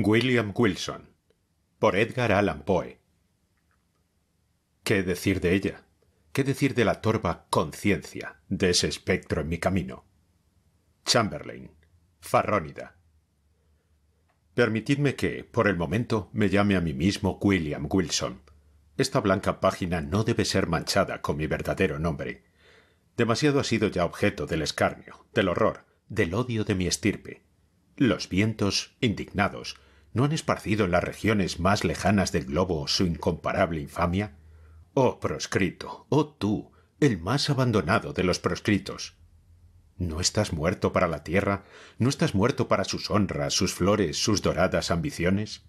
William Wilson, por Edgar Allan Poe. ¿Qué decir de ella? ¿Qué decir de la torva conciencia de ese espectro en mi camino? Chamberlain, Farrónida. Permitidme que, por el momento, me llame a mí mismo William Wilson. Esta blanca página no debe ser manchada con mi verdadero nombre. Demasiado ha sido ya objeto del escarnio, del horror, del odio de mi estirpe. Los vientos, indignados, ¿no han esparcido en las regiones más lejanas del globo su incomparable infamia? Oh proscrito, oh tú, el más abandonado de los proscritos. ¿No estás muerto para la tierra? ¿No estás muerto para sus honras, sus flores, sus doradas ambiciones?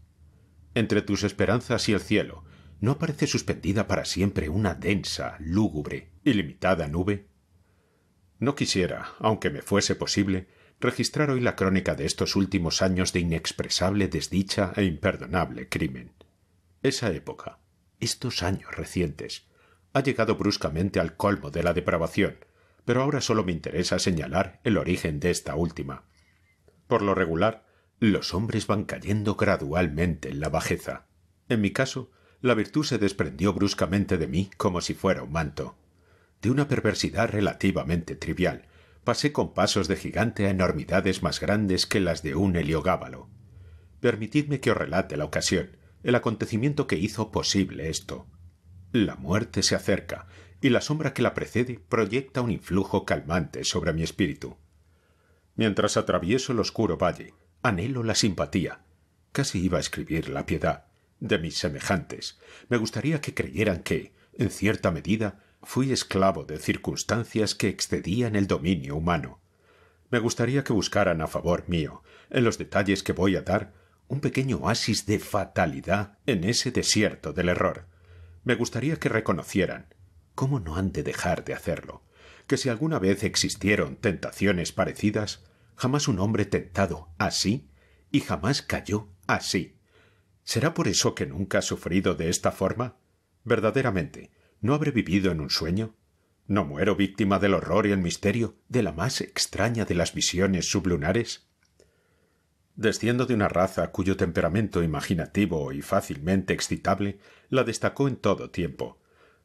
Entre tus esperanzas y el cielo, ¿no aparece suspendida para siempre una densa, lúgubre, ilimitada nube? No quisiera, aunque me fuese posible, registrar hoy la crónica de estos últimos años de inexpresable desdicha e imperdonable crimen. Esa época, estos años recientes, ha llegado bruscamente al colmo de la depravación, pero ahora solo me interesa señalar el origen de esta última. Por lo regular, los hombres van cayendo gradualmente en la bajeza. En mi caso, la virtud se desprendió bruscamente de mí como si fuera un manto. De una perversidad relativamente trivial, pasé con pasos de gigante a enormidades más grandes que las de un heliogábalo. Permitidme que os relate la ocasión, el acontecimiento que hizo posible esto. La muerte se acerca, y la sombra que la precede proyecta un influjo calmante sobre mi espíritu. Mientras atravieso el oscuro valle, anhelo la simpatía, casi iba a escribir la piedad, de mis semejantes. Me gustaría que creyeran que, en cierta medida, fui esclavo de circunstancias que excedían el dominio humano. Me gustaría que buscaran a favor mío, en los detalles que voy a dar, un pequeño oasis de fatalidad en ese desierto del error. Me gustaría que reconocieran, ¿cómo no han de dejar de hacerlo?, que si alguna vez existieron tentaciones parecidas, jamás un hombre tentado así y jamás cayó así. ¿Será por eso que nunca ha sufrido de esta forma? Verdaderamente, ¿no habré vivido en un sueño? ¿No muero víctima del horror y el misterio de la más extraña de las visiones sublunares? Desciendo de una raza cuyo temperamento imaginativo y fácilmente excitable la destacó en todo tiempo.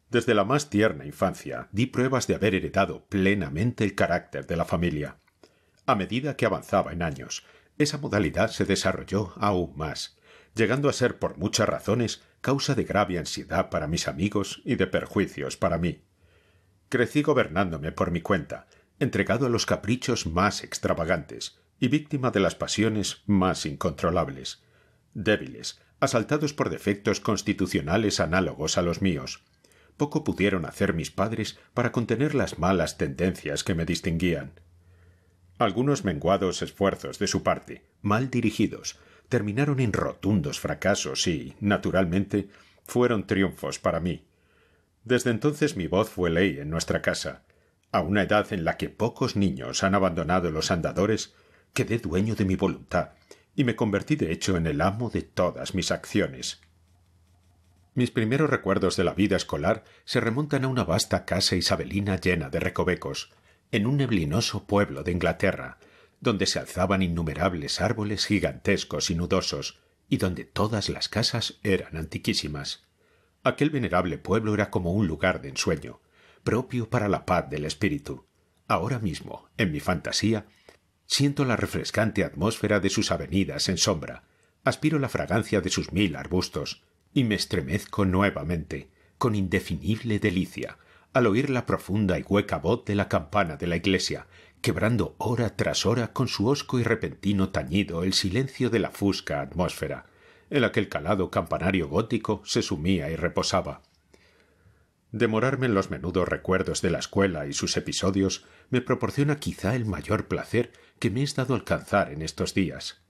Desde la más tierna infancia di pruebas de haber heredado plenamente el carácter de la familia. A medida que avanzaba en años, esa modalidad se desarrolló aún más, llegando a ser por muchas razones causa de grave ansiedad para mis amigos y de perjuicios para mí. Crecí gobernándome por mi cuenta, entregado a los caprichos más extravagantes y víctima de las pasiones más incontrolables. Débiles, asaltados por defectos constitucionales análogos a los míos. Poco pudieron hacer mis padres para contener las malas tendencias que me distinguían. Algunos menguados esfuerzos de su parte, mal dirigidos, terminaron en rotundos fracasos y, naturalmente, fueron triunfos para mí. Desde entonces mi voz fue ley en nuestra casa. A una edad en la que pocos niños han abandonado los andadores, quedé dueño de mi voluntad y me convertí de hecho en el amo de todas mis acciones. Mis primeros recuerdos de la vida escolar se remontan a una vasta casa isabelina llena de recovecos, en un neblinoso pueblo de Inglaterra, donde se alzaban innumerables árboles gigantescos y nudosos, y donde todas las casas eran antiquísimas. Aquel venerable pueblo era como un lugar de ensueño, propio para la paz del espíritu. Ahora mismo, en mi fantasía, siento la refrescante atmósfera de sus avenidas en sombra, aspiro la fragancia de sus 1000 arbustos, y me estremezco nuevamente, con indefinible delicia, al oír la profunda y hueca voz de la campana de la iglesia, quebrando hora tras hora con su hosco y repentino tañido el silencio de la fusca atmósfera, en la que el calado campanario gótico se sumía y reposaba. Demorarme en los menudos recuerdos de la escuela y sus episodios me proporciona quizá el mayor placer que me es dado alcanzar en estos días.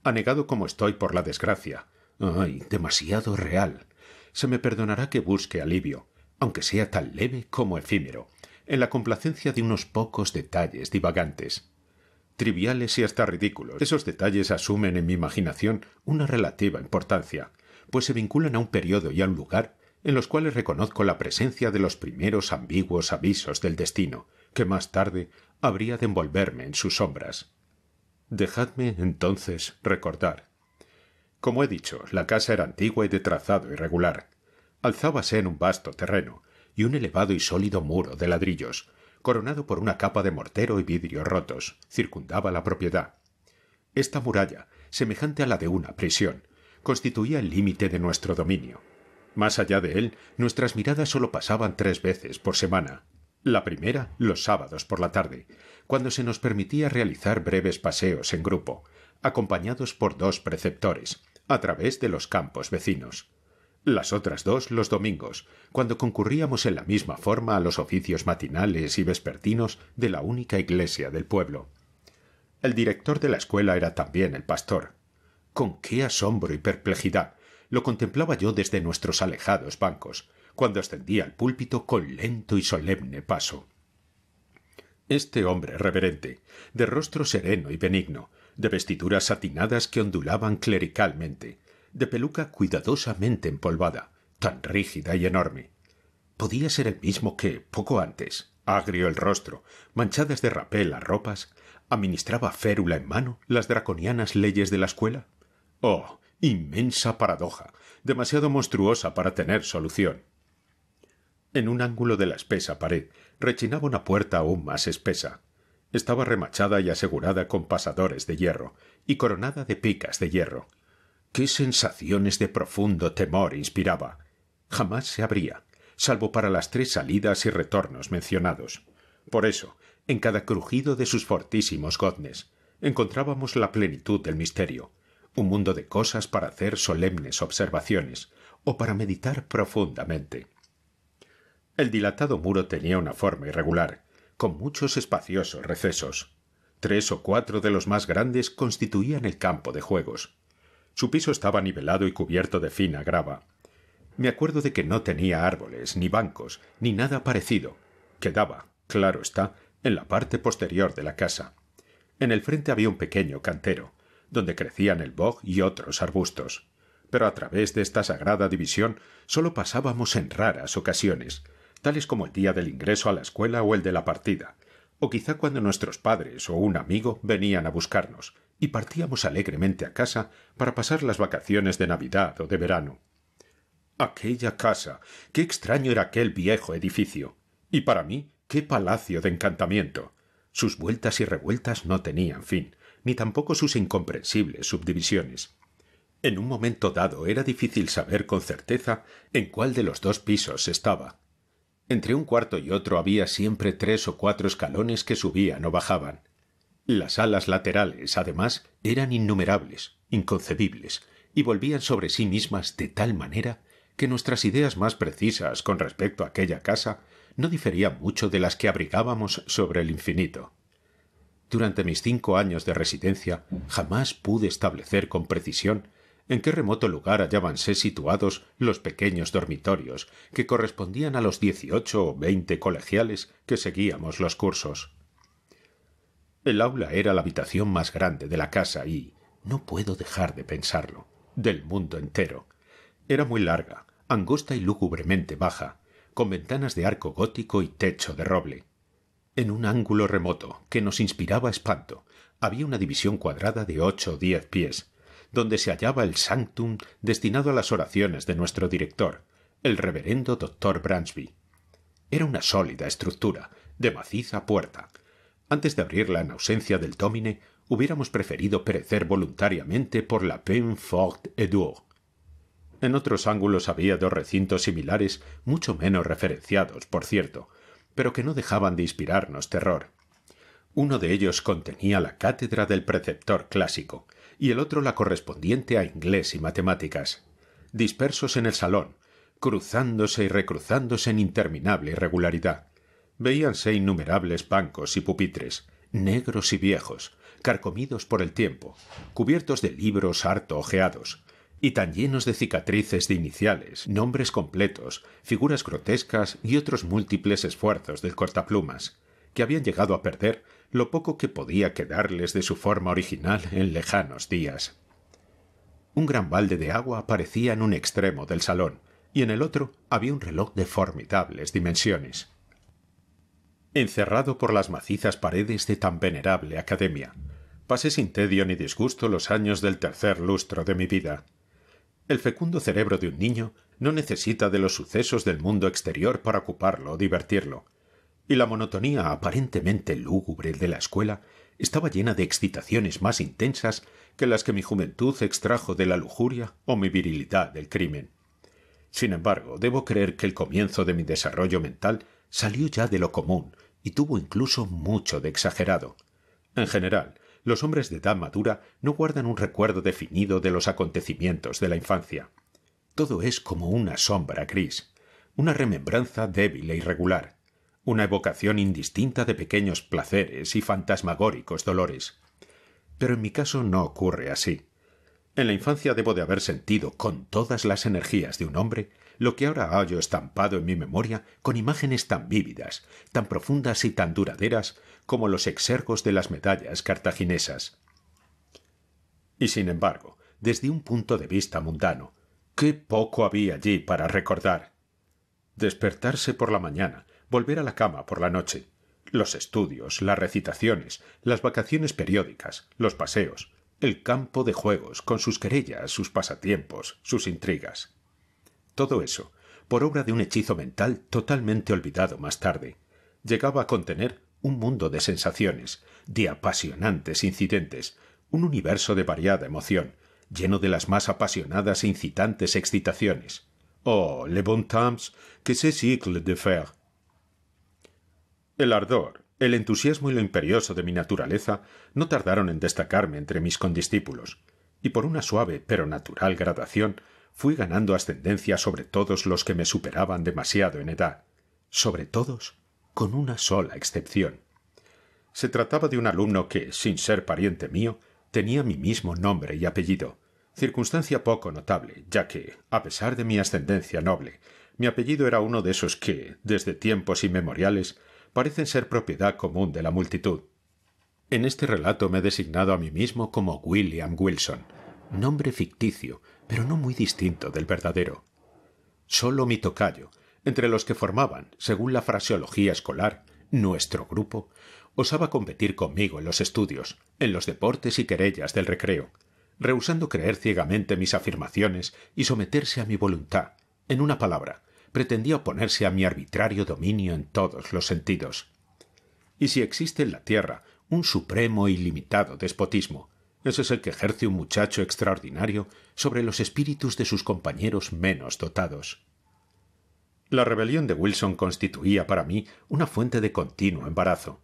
Anegado como estoy por la desgracia, ¡ay, demasiado real!, se me perdonará que busque alivio, aunque sea tan leve como efímero, en la complacencia de unos pocos detalles divagantes. Triviales y hasta ridículos, esos detalles asumen en mi imaginación una relativa importancia, pues se vinculan a un periodo y a un lugar en los cuales reconozco la presencia de los primeros ambiguos avisos del destino, que más tarde habría de envolverme en sus sombras. Dejadme, entonces, recordar. Como he dicho, la casa era antigua y de trazado irregular. Alzábase en un vasto terreno, y un elevado y sólido muro de ladrillos, coronado por una capa de mortero y vidrios rotos, circundaba la propiedad. Esta muralla, semejante a la de una prisión, constituía el límite de nuestro dominio. Más allá de él, nuestras miradas solo pasaban 3 veces por semana. La primera, los sábados por la tarde, cuando se nos permitía realizar breves paseos en grupo, acompañados por 2 preceptores, a través de los campos vecinos. Las otras 2 los domingos, cuando concurríamos en la misma forma a los oficios matinales y vespertinos de la única iglesia del pueblo. El director de la escuela era también el pastor. Con qué asombro y perplejidad lo contemplaba yo desde nuestros alejados bancos, cuando ascendía al púlpito con lento y solemne paso. Este hombre reverente, de rostro sereno y benigno, de vestiduras satinadas que ondulaban clericalmente, de peluca cuidadosamente empolvada, tan rígida y enorme, ¿podía ser el mismo que, poco antes, agrio el rostro, manchadas de rapé las ropas, administraba férula en mano las draconianas leyes de la escuela? ¡Oh, inmensa paradoja! Demasiado monstruosa para tener solución. En un ángulo de la espesa pared rechinaba una puerta aún más espesa. Estaba remachada y asegurada con pasadores de hierro y coronada de picas de hierro. ¡Qué sensaciones de profundo temor inspiraba! Jamás se abría, salvo para las 3 salidas y retornos mencionados. Por eso, en cada crujido de sus fortísimos goznes, encontrábamos la plenitud del misterio, un mundo de cosas para hacer solemnes observaciones o para meditar profundamente. El dilatado muro tenía una forma irregular, con muchos espaciosos recesos. 3 o 4 de los más grandes constituían el campo de juegos. Su piso estaba nivelado y cubierto de fina grava. Me acuerdo de que no tenía árboles, ni bancos, ni nada parecido. Quedaba, claro está, en la parte posterior de la casa. En el frente había un pequeño cantero, donde crecían el boj y otros arbustos. Pero a través de esta sagrada división sólo pasábamos en raras ocasiones, tales como el día del ingreso a la escuela o el de la partida, o quizá cuando nuestros padres o un amigo venían a buscarnos, y partíamos alegremente a casa para pasar las vacaciones de Navidad o de verano. Aquella casa, qué extraño era aquel viejo edificio, y para mí, qué palacio de encantamiento. Sus vueltas y revueltas no tenían fin, ni tampoco sus incomprensibles subdivisiones. En un momento dado era difícil saber con certeza en cuál de los 2 pisos estaba. Entre un cuarto y otro había siempre 3 o 4 escalones que subían o bajaban. Las salas laterales, además, eran innumerables, inconcebibles, y volvían sobre sí mismas de tal manera que nuestras ideas más precisas con respecto a aquella casa no diferían mucho de las que abrigábamos sobre el infinito. Durante mis 5 años de residencia jamás pude establecer con precisión en qué remoto lugar hallábanse situados los pequeños dormitorios que correspondían a los 18 o 20 colegiales que seguíamos los cursos. El aula era la habitación más grande de la casa y, no puedo dejar de pensarlo, del mundo entero. Era muy larga, angosta y lúgubremente baja, con ventanas de arco gótico y techo de roble. En un ángulo remoto, que nos inspiraba espanto, había una división cuadrada de 8 o 10 pies, donde se hallaba el sanctum destinado a las oraciones de nuestro director, el reverendo doctor Bransby. Era una sólida estructura, de maciza puerta. Antes de abrirla en ausencia del dómine, hubiéramos preferido perecer voluntariamente por la peine forte et dure. En otros ángulos había 2 recintos similares, mucho menos referenciados, por cierto, pero que no dejaban de inspirarnos terror. Uno de ellos contenía la cátedra del preceptor clásico, y el otro la correspondiente a inglés y matemáticas. Dispersos en el salón, cruzándose y recruzándose en interminable irregularidad, veíanse innumerables bancos y pupitres, negros y viejos, carcomidos por el tiempo, cubiertos de libros harto ojeados, y tan llenos de cicatrices de iniciales, nombres completos, figuras grotescas y otros múltiples esfuerzos del cortaplumas, que habían llegado a perder lo poco que podía quedarles de su forma original en lejanos días. Un gran balde de agua aparecía en un extremo del salón, y en el otro había un reloj de formidables dimensiones. Encerrado por las macizas paredes de tan venerable academia, Pasé sin tedio ni disgusto los años del tercer lustro de mi vida. El fecundo cerebro de un niño no necesita de los sucesos del mundo exterior para ocuparlo o divertirlo, y la monotonía aparentemente lúgubre de la escuela estaba llena de excitaciones más intensas que las que mi juventud extrajo de la lujuria o mi virilidad del crimen. Sin embargo, debo creer que el comienzo de mi desarrollo mental salió ya de lo común y tuvo incluso mucho de exagerado. En general, los hombres de edad madura no guardan un recuerdo definido de los acontecimientos de la infancia. Todo es como una sombra gris, una remembranza débil e irregular, una evocación indistinta de pequeños placeres y fantasmagóricos dolores. Pero en mi caso no ocurre así. En la infancia debo de haber sentido con todas las energías de un hombre lo que ahora hallo estampado en mi memoria con imágenes tan vívidas, tan profundas y tan duraderas como los exergos de las medallas cartaginesas. Y sin embargo, desde un punto de vista mundano, qué poco había allí para recordar. Despertarse por la mañana, volver a la cama por la noche, los estudios, las recitaciones, las vacaciones periódicas, los paseos, el campo de juegos, con sus querellas, sus pasatiempos, sus intrigas. Todo eso, por obra de un hechizo mental totalmente olvidado más tarde, llegaba a contener un mundo de sensaciones, de apasionantes incidentes, un universo de variada emoción, lleno de las más apasionadas e incitantes excitaciones. Oh, les bons temps que ce siècle de fer. El ardor, el entusiasmo y lo imperioso de mi naturaleza no tardaron en destacarme entre mis condiscípulos, y por una suave pero natural gradación fui ganando ascendencia sobre todos los que me superaban demasiado en edad, sobre todos, con una sola excepción. Se trataba de un alumno que, sin ser pariente mío, tenía mi mismo nombre y apellido, circunstancia poco notable, ya que, a pesar de mi ascendencia noble, mi apellido era uno de esos que, desde tiempos inmemoriales, parecen ser propiedad común de la multitud. En este relato me he designado a mí mismo como William Wilson, nombre ficticio, pero no muy distinto del verdadero. Solo mi tocayo, entre los que formaban, según la fraseología escolar, nuestro grupo, osaba competir conmigo en los estudios, en los deportes y querellas del recreo, rehusando creer ciegamente mis afirmaciones y someterse a mi voluntad. En una palabra, pretendía oponerse a mi arbitrario dominio en todos los sentidos. Y si existe en la tierra un supremo e ilimitado despotismo, ese es el que ejerce un muchacho extraordinario sobre los espíritus de sus compañeros menos dotados. La rebelión de Wilson constituía para mí una fuente de continuo embarazo.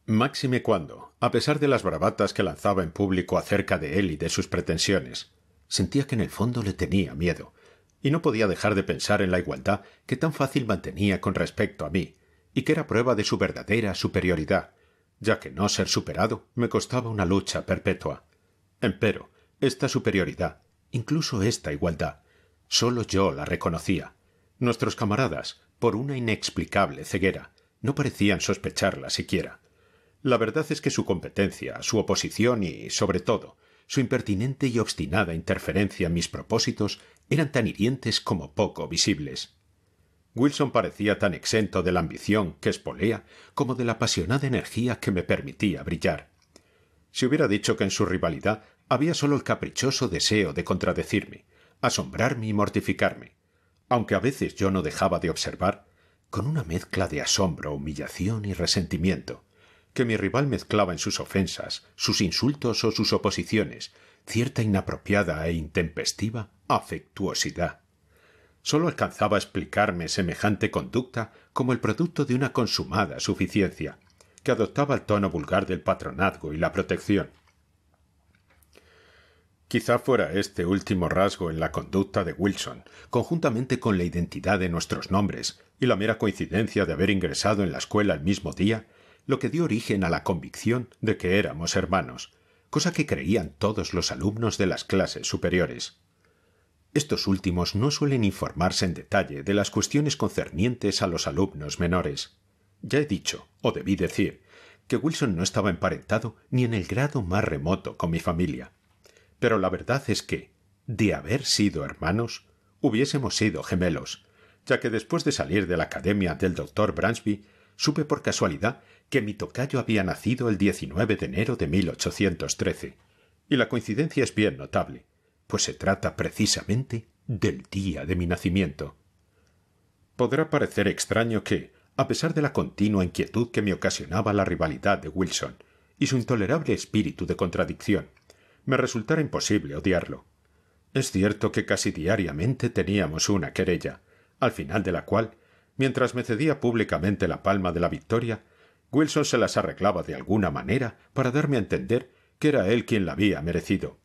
Máxime cuando, a pesar de las bravatas que lanzaba en público acerca de él y de sus pretensiones, sentía que en el fondo le tenía miedo, y no podía dejar de pensar en la igualdad que tan fácil mantenía con respecto a mí, y que era prueba de su verdadera superioridad, ya que no ser superado me costaba una lucha perpetua. Empero, esta superioridad, incluso esta igualdad, sólo yo la reconocía. Nuestros camaradas, por una inexplicable ceguera, no parecían sospecharla siquiera. La verdad es que su competencia, su oposición y, sobre todo, su impertinente y obstinada interferencia en mis propósitos eran tan hirientes como poco visibles. Wilson parecía tan exento de la ambición que espolea como de la apasionada energía que me permitía brillar. Si hubiera dicho que en su rivalidad había sólo el caprichoso deseo de contradecirme, asombrarme y mortificarme, aunque a veces yo no dejaba de observar, con una mezcla de asombro, humillación y resentimiento, que mi rival mezclaba en sus ofensas, sus insultos o sus oposiciones, cierta inapropiada e intempestiva afectuosidad. Sólo alcanzaba a explicarme semejante conducta como el producto de una consumada suficiencia, que adoptaba el tono vulgar del patronazgo y la protección. Quizá fuera este último rasgo en la conducta de Wilson, conjuntamente con la identidad de nuestros nombres y la mera coincidencia de haber ingresado en la escuela el mismo día, lo que dio origen a la convicción de que éramos hermanos, cosa que creían todos los alumnos de las clases superiores. Estos últimos no suelen informarse en detalle de las cuestiones concernientes a los alumnos menores. Ya he dicho, o debí decir, que Wilson no estaba emparentado ni en el grado más remoto con mi familia. Pero la verdad es que, de haber sido hermanos, hubiésemos sido gemelos, ya que después de salir de la academia del doctor Bransby, supe por casualidad que mi tocayo había nacido el 19 de enero de 1813, y la coincidencia es bien notable, pues se trata precisamente del día de mi nacimiento. Podrá parecer extraño que, a pesar de la continua inquietud que me ocasionaba la rivalidad de Wilson y su intolerable espíritu de contradicción, me resultara imposible odiarlo. Es cierto que casi diariamente teníamos una querella, al final de la cual, mientras me cedía públicamente la palma de la victoria, Wilson se las arreglaba de alguna manera para darme a entender que era él quien la había merecido.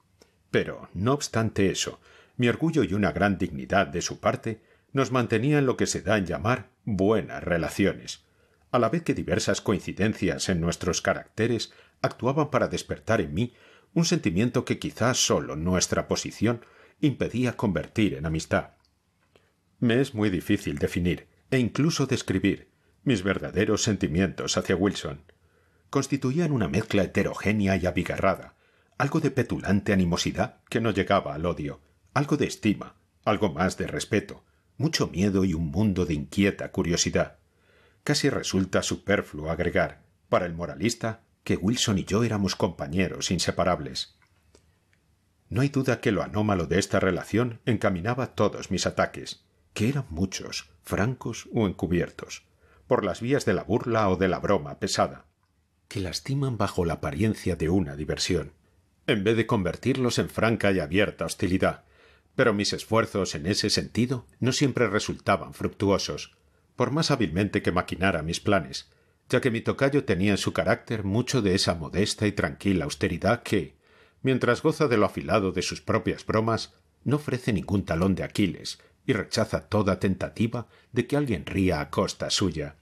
Pero, no obstante eso, mi orgullo y una gran dignidad de su parte nos mantenía en lo que se da en llamar buenas relaciones, a la vez que diversas coincidencias en nuestros caracteres actuaban para despertar en mí un sentimiento que quizás sólo nuestra posición impedía convertir en amistad. Me es muy difícil definir, e incluso describir, mis verdaderos sentimientos hacia Wilson. Constituían una mezcla heterogénea y abigarrada, algo de petulante animosidad que no llegaba al odio, algo de estima, algo más de respeto, mucho miedo y un mundo de inquieta curiosidad. Casi resulta superfluo agregar, para el moralista, que Wilson y yo éramos compañeros inseparables. No hay duda que lo anómalo de esta relación encaminaba todos mis ataques, que eran muchos, francos o encubiertos, por las vías de la burla o de la broma pesada, que lastiman bajo la apariencia de una diversión, en vez de convertirlos en franca y abierta hostilidad. Pero mis esfuerzos en ese sentido no siempre resultaban fructuosos, por más hábilmente que maquinara mis planes, ya que mi tocayo tenía en su carácter mucho de esa modesta y tranquila austeridad que, mientras goza de lo afilado de sus propias bromas, no ofrece ningún talón de Aquiles y rechaza toda tentativa de que alguien ría a costa suya.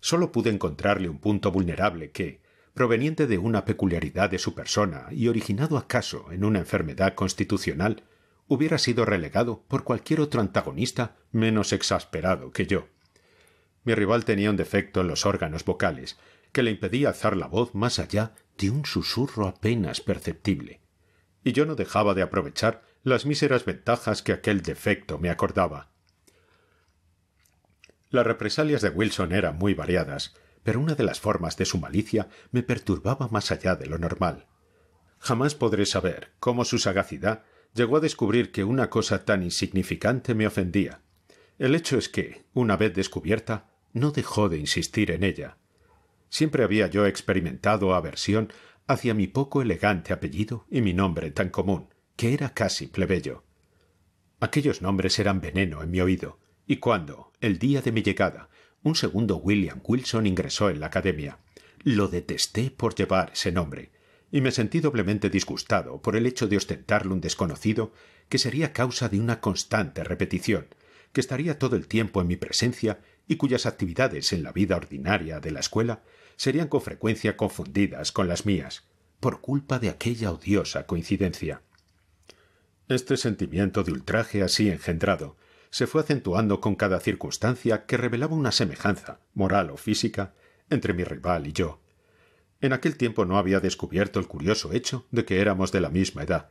Sólo pude encontrarle un punto vulnerable que, proveniente de una peculiaridad de su persona y originado acaso en una enfermedad constitucional, hubiera sido relegado por cualquier otro antagonista menos exasperado que yo. Mi rival tenía un defecto en los órganos vocales, que le impedía alzar la voz más allá de un susurro apenas perceptible, y yo no dejaba de aprovechar las míseras ventajas que aquel defecto me acordaba. Las represalias de Wilson eran muy variadas, pero una de las formas de su malicia me perturbaba más allá de lo normal. Jamás podré saber cómo su sagacidad llegó a descubrir que una cosa tan insignificante me ofendía. El hecho es que, una vez descubierta, no dejó de insistir en ella. Siempre había yo experimentado aversión hacia mi poco elegante apellido y mi nombre tan común, que era casi plebeyo. Aquellos nombres eran veneno en mi oído, y cuando, el día de mi llegada, un segundo William Wilson ingresó en la academia, lo detesté por llevar ese nombre, y me sentí doblemente disgustado por el hecho de ostentarle un desconocido que sería causa de una constante repetición, que estaría todo el tiempo en mi presencia y cuyas actividades en la vida ordinaria de la escuela serían con frecuencia confundidas con las mías, por culpa de aquella odiosa coincidencia. Este sentimiento de ultraje así engendrado se fue acentuando con cada circunstancia que revelaba una semejanza, moral o física, entre mi rival y yo. En aquel tiempo no había descubierto el curioso hecho de que éramos de la misma edad,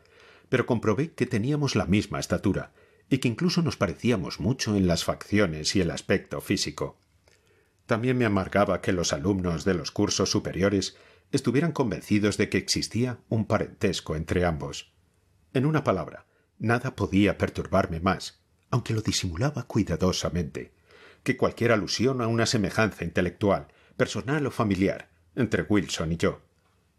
pero comprobé que teníamos la misma estatura, y que incluso nos parecíamos mucho en las facciones y el aspecto físico. También me amargaba que los alumnos de los cursos superiores estuvieran convencidos de que existía un parentesco entre ambos. En una palabra, nada podía perturbarme más, aunque lo disimulaba cuidadosamente, que cualquier alusión a una semejanza intelectual, personal o familiar, entre Wilson y yo.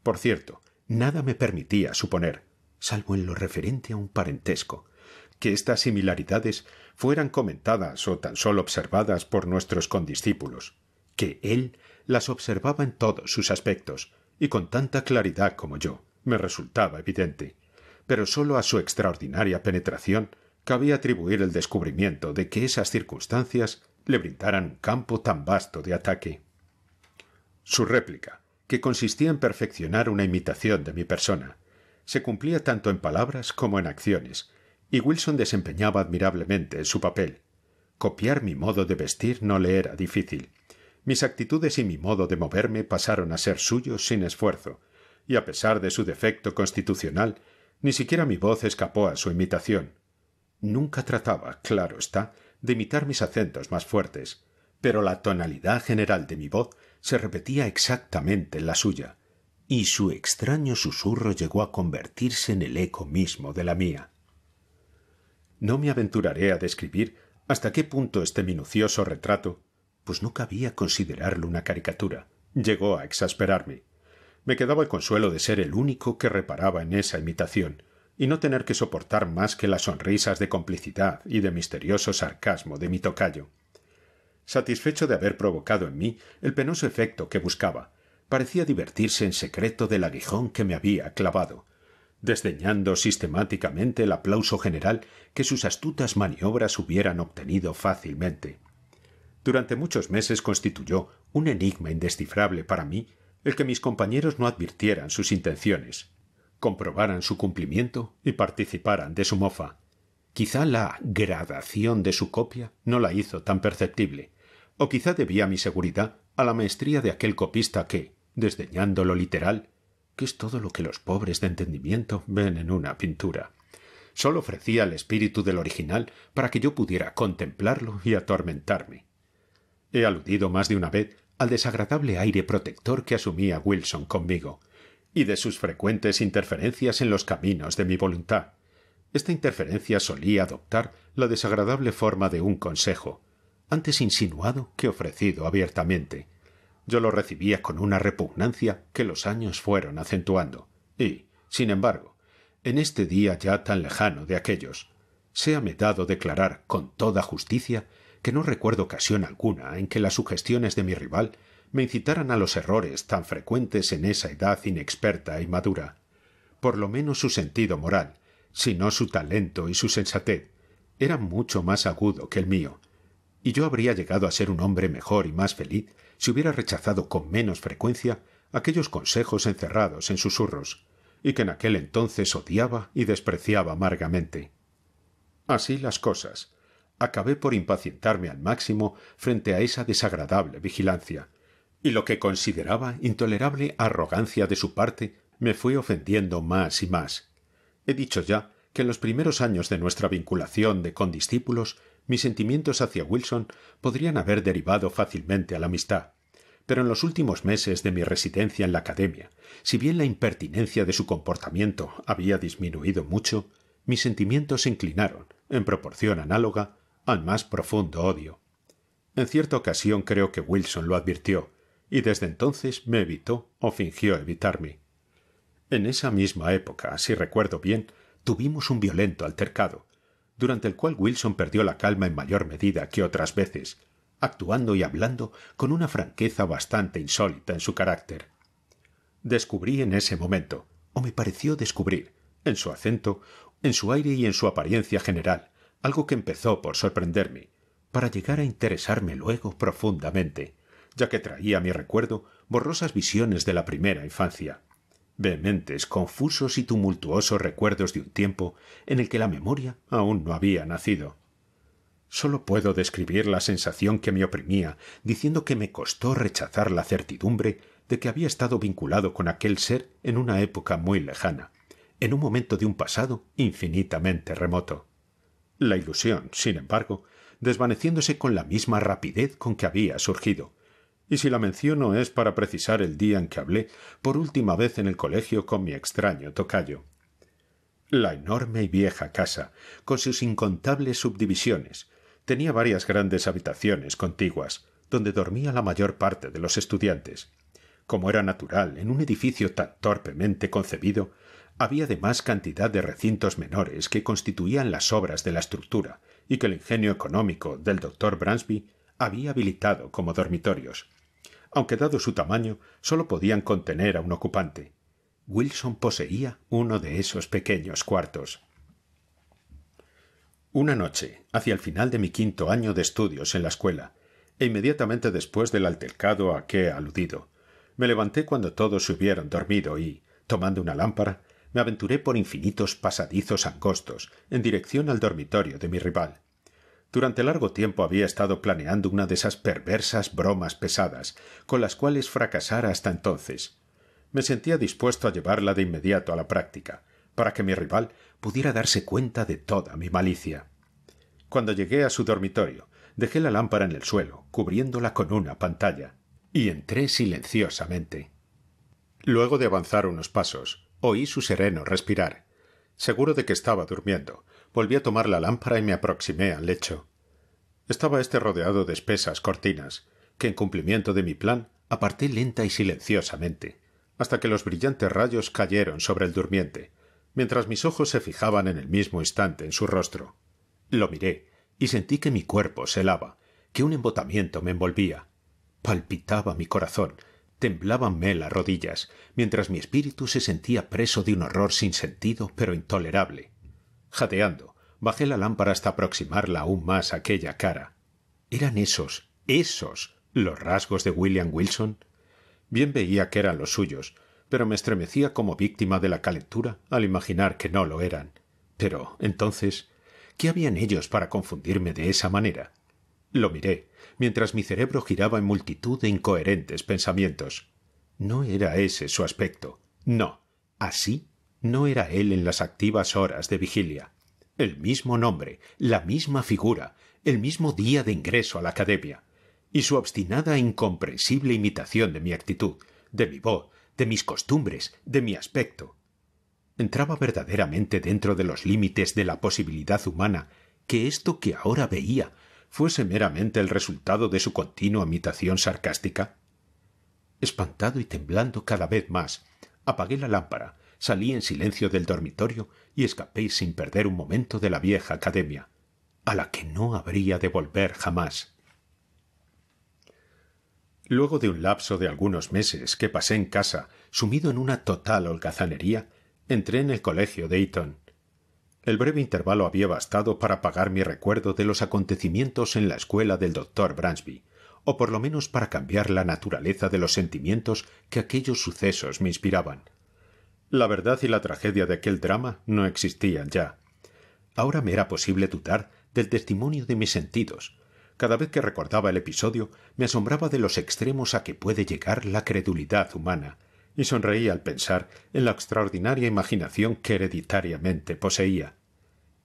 Por cierto, nada me permitía suponer, salvo en lo referente a un parentesco, que estas similaridades fueran comentadas o tan solo observadas por nuestros condiscípulos, que él las observaba en todos sus aspectos, y con tanta claridad como yo, me resultaba evidente, pero sólo a su extraordinaria penetración cabía atribuir el descubrimiento de que esas circunstancias le brindaran un campo tan vasto de ataque. Su réplica, que consistía en perfeccionar una imitación de mi persona, se cumplía tanto en palabras como en acciones, y Wilson desempeñaba admirablemente su papel. Copiar mi modo de vestir no le era difícil. Mis actitudes y mi modo de moverme pasaron a ser suyos sin esfuerzo, y a pesar de su defecto constitucional, ni siquiera mi voz escapó a su imitación. Nunca trataba, claro está, de imitar mis acentos más fuertes, pero la tonalidad general de mi voz se repetía exactamente en la suya, y su extraño susurro llegó a convertirse en el eco mismo de la mía. No me aventuraré a describir hasta qué punto este minucioso retrato, pues no cabía considerarlo una caricatura, llegó a exasperarme. Me quedaba el consuelo de ser el único que reparaba en esa imitación, y no tener que soportar más que las sonrisas de complicidad y de misterioso sarcasmo de mi tocayo. Satisfecho de haber provocado en mí el penoso efecto que buscaba, parecía divertirse en secreto del aguijón que me había clavado, desdeñando sistemáticamente el aplauso general que sus astutas maniobras hubieran obtenido fácilmente. Durante muchos meses constituyó un enigma indescifrable para mí el que mis compañeros no advirtieran sus intenciones, comprobaran su cumplimiento y participaran de su mofa. Quizá la gradación de su copia no la hizo tan perceptible, o quizá debía mi seguridad a la maestría de aquel copista que, desdeñando lo literal, que es todo lo que los pobres de entendimiento ven en una pintura, sólo ofrecía el espíritu del original para que yo pudiera contemplarlo y atormentarme. He aludido más de una vez al desagradable aire protector que asumía Wilson conmigo, y de sus frecuentes interferencias en los caminos de mi voluntad. Esta interferencia solía adoptar la desagradable forma de un consejo, antes insinuado que ofrecido abiertamente. Yo lo recibía con una repugnancia que los años fueron acentuando, y, sin embargo, en este día ya tan lejano de aquellos, séame dado declarar con toda justicia que no recuerdo ocasión alguna en que las sugestiones de mi rival me incitaran a los errores tan frecuentes en esa edad inexperta y madura. Por lo menos su sentido moral, si no su talento y su sensatez, era mucho más agudo que el mío, y yo habría llegado a ser un hombre mejor y más feliz si hubiera rechazado con menos frecuencia aquellos consejos encerrados en susurros, y que en aquel entonces odiaba y despreciaba amargamente. Así las cosas, acabé por impacientarme al máximo frente a esa desagradable vigilancia, y lo que consideraba intolerable arrogancia de su parte me fue ofendiendo más y más. He dicho ya que en los primeros años de nuestra vinculación de condiscípulos mis sentimientos hacia Wilson podrían haber derivado fácilmente a la amistad, pero en los últimos meses de mi residencia en la academia, si bien la impertinencia de su comportamiento había disminuido mucho, mis sentimientos se inclinaron, en proporción análoga, al más profundo odio. En cierta ocasión creo que Wilson lo advirtió, y desde entonces me evitó o fingió evitarme. En esa misma época, si recuerdo bien, tuvimos un violento altercado, durante el cual Wilson perdió la calma en mayor medida que otras veces, actuando y hablando con una franqueza bastante insólita en su carácter. Descubrí en ese momento, o me pareció descubrir, en su acento, en su aire y en su apariencia general, algo que empezó por sorprenderme, para llegar a interesarme luego profundamente, ya que traía a mi recuerdo borrosas visiones de la primera infancia, vehementes, confusos y tumultuosos recuerdos de un tiempo en el que la memoria aún no había nacido. Sólo puedo describir la sensación que me oprimía, diciendo que me costó rechazar la certidumbre de que había estado vinculado con aquel ser en una época muy lejana, en un momento de un pasado infinitamente remoto. La ilusión, sin embargo, desvaneciéndose con la misma rapidez con que había surgido, y si la menciono es para precisar el día en que hablé por última vez en el colegio con mi extraño tocayo. La enorme y vieja casa, con sus incontables subdivisiones, tenía varias grandes habitaciones contiguas, donde dormía la mayor parte de los estudiantes. Como era natural en un edificio tan torpemente concebido, había además cantidad de recintos menores que constituían las obras de la estructura y que el ingenio económico del doctor Bransby había habilitado como dormitorios. Aunque dado su tamaño, sólo podían contener a un ocupante. Wilson poseía uno de esos pequeños cuartos. Una noche, hacia el final de mi 5º año de estudios en la escuela, e inmediatamente después del altercado a que he aludido, me levanté cuando todos se hubieron dormido y, tomando una lámpara, me aventuré por infinitos pasadizos angostos en dirección al dormitorio de mi rival. Durante largo tiempo había estado planeando una de esas perversas bromas pesadas con las cuales fracasara hasta entonces. Me sentía dispuesto a llevarla de inmediato a la práctica, para que mi rival pudiera darse cuenta de toda mi malicia. Cuando llegué a su dormitorio, Dejé la lámpara en el suelo, cubriéndola con una pantalla, y entré silenciosamente. Luego de avanzar unos pasos, oí su sereno respirar. Seguro de que estaba durmiendo, volví a tomar la lámpara y me aproximé al lecho. Estaba éste rodeado de espesas cortinas, que en cumplimiento de mi plan aparté lenta y silenciosamente, hasta que los brillantes rayos cayeron sobre el durmiente, mientras mis ojos se fijaban en el mismo instante en su rostro. Lo miré y sentí que mi cuerpo se helaba, que un embotamiento me envolvía. Palpitaba mi corazón, temblábanme las rodillas, mientras mi espíritu se sentía preso de un horror sin sentido pero intolerable. Jadeando, bajé la lámpara hasta aproximarla aún más a aquella cara. ¿Eran esos, los rasgos de William Wilson? Bien veía que eran los suyos, pero me estremecía como víctima de la calentura al imaginar que no lo eran. Pero, entonces, ¿qué habían ellos para confundirme de esa manera? Lo miré, mientras mi cerebro giraba en multitud de incoherentes pensamientos. No era ese su aspecto. No, así no era él en las activas horas de vigilia. El mismo nombre, la misma figura, el mismo día de ingreso a la academia, y su obstinada e incomprensible imitación de mi actitud, de mi voz, de mis costumbres, de mi aspecto. Entraba verdaderamente dentro de los límites de la posibilidad humana que esto que ahora veía fuese meramente el resultado de su continua imitación sarcástica. Espantado y temblando cada vez más, apagué la lámpara, salí en silencio del dormitorio y escapé sin perder un momento de la vieja academia, a la que no habría de volver jamás. Luego de un lapso de algunos meses que pasé en casa, sumido en una total holgazanería, entré en el colegio de Eton. El breve intervalo había bastado para apagar mi recuerdo de los acontecimientos en la escuela del doctor Bransby, o por lo menos para cambiar la naturaleza de los sentimientos que aquellos sucesos me inspiraban. La verdad y la tragedia de aquel drama no existían ya. Ahora me era posible dudar del testimonio de mis sentidos. Cada vez que recordaba el episodio, me asombraba de los extremos a que puede llegar la credulidad humana, y sonreía al pensar en la extraordinaria imaginación que hereditariamente poseía.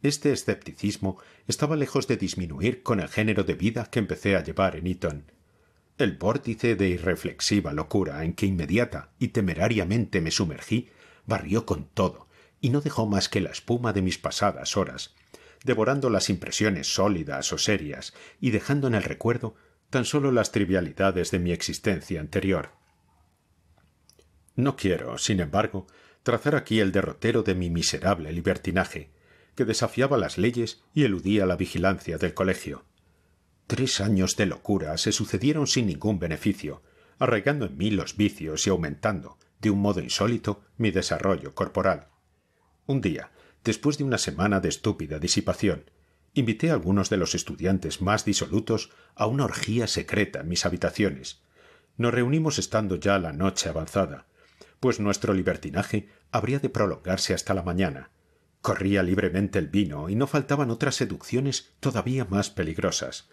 Este escepticismo estaba lejos de disminuir con el género de vida que empecé a llevar en Eton. El vórtice de irreflexiva locura en que inmediata y temerariamente me sumergí barrió con todo, y no dejó más que la espuma de mis pasadas horas, devorando las impresiones sólidas o serias y dejando en el recuerdo tan solo las trivialidades de mi existencia anterior. No quiero, sin embargo, trazar aquí el derrotero de mi miserable libertinaje, que desafiaba las leyes y eludía la vigilancia del colegio. 3 años de locura se sucedieron sin ningún beneficio, arraigando en mí los vicios y aumentando, de un modo insólito, mi desarrollo corporal. Un día, después de una semana de estúpida disipación, invité a algunos de los estudiantes más disolutos a una orgía secreta en mis habitaciones. Nos reunimos estando ya la noche avanzada, pues nuestro libertinaje habría de prolongarse hasta la mañana. Corría libremente el vino y no faltaban otras seducciones todavía más peligrosas,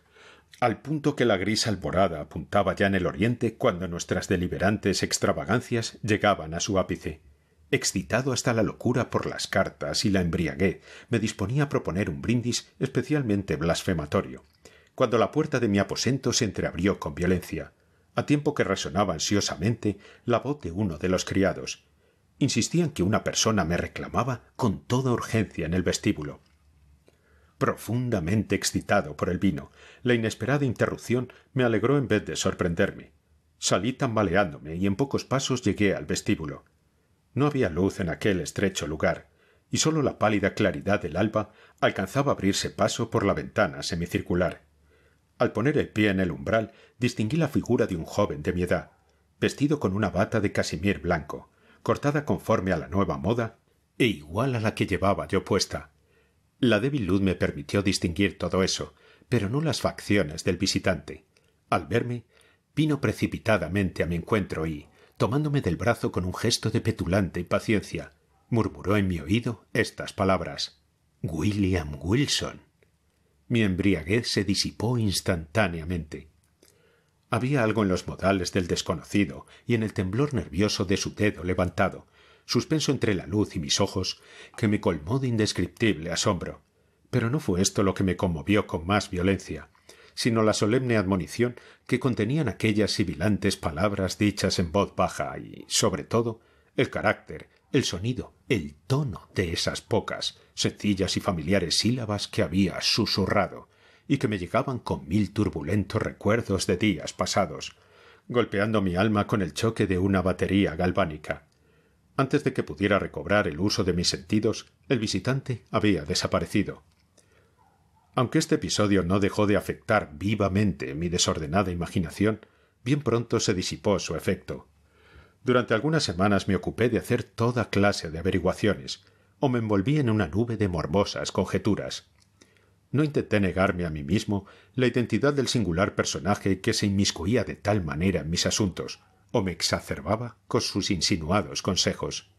al punto que la gris alborada apuntaba ya en el oriente cuando nuestras deliberantes extravagancias llegaban a su ápice. Excitado hasta la locura por las cartas y la embriaguez, me disponía a proponer un brindis especialmente blasfematorio, cuando la puerta de mi aposento se entreabrió con violencia, a tiempo que resonaba ansiosamente la voz de uno de los criados. Insistían que una persona me reclamaba con toda urgencia en el vestíbulo. Profundamente excitado por el vino, la inesperada interrupción me alegró en vez de sorprenderme. Salí tambaleándome y en pocos pasos llegué al vestíbulo. No había luz en aquel estrecho lugar, y sólo la pálida claridad del alba alcanzaba a abrirse paso por la ventana semicircular. Al poner el pie en el umbral, distinguí la figura de un joven de mi edad, vestido con una bata de casimir blanco, cortada conforme a la nueva moda e igual a la que llevaba yo puesta. La débil luz me permitió distinguir todo eso, pero no las facciones del visitante. Al verme, vino precipitadamente a mi encuentro y, tomándome del brazo con un gesto de petulante impaciencia, murmuró en mi oído estas palabras: «William Wilson». Mi embriaguez se disipó instantáneamente. Había algo en los modales del desconocido y en el temblor nervioso de su dedo levantado, suspenso entre la luz y mis ojos, que me colmó de indescriptible asombro. Pero no fue esto lo que me conmovió con más violencia, sino la solemne admonición que contenían aquellas sibilantes palabras dichas en voz baja y, sobre todo, el carácter, el sonido, el tono de esas pocas, sencillas y familiares sílabas que había susurrado y que me llegaban con 1000 turbulentos recuerdos de días pasados, golpeando mi alma con el choque de una batería galvánica. Antes de que pudiera recobrar el uso de mis sentidos, el visitante había desaparecido. Aunque este episodio no dejó de afectar vivamente mi desordenada imaginación, bien pronto se disipó su efecto. Durante algunas semanas me ocupé de hacer toda clase de averiguaciones, o me envolví en una nube de morbosas conjeturas. No intenté negarme a mí mismo la identidad del singular personaje que se inmiscuía de tal manera en mis asuntos, o me exacerbaba con sus insinuados consejos.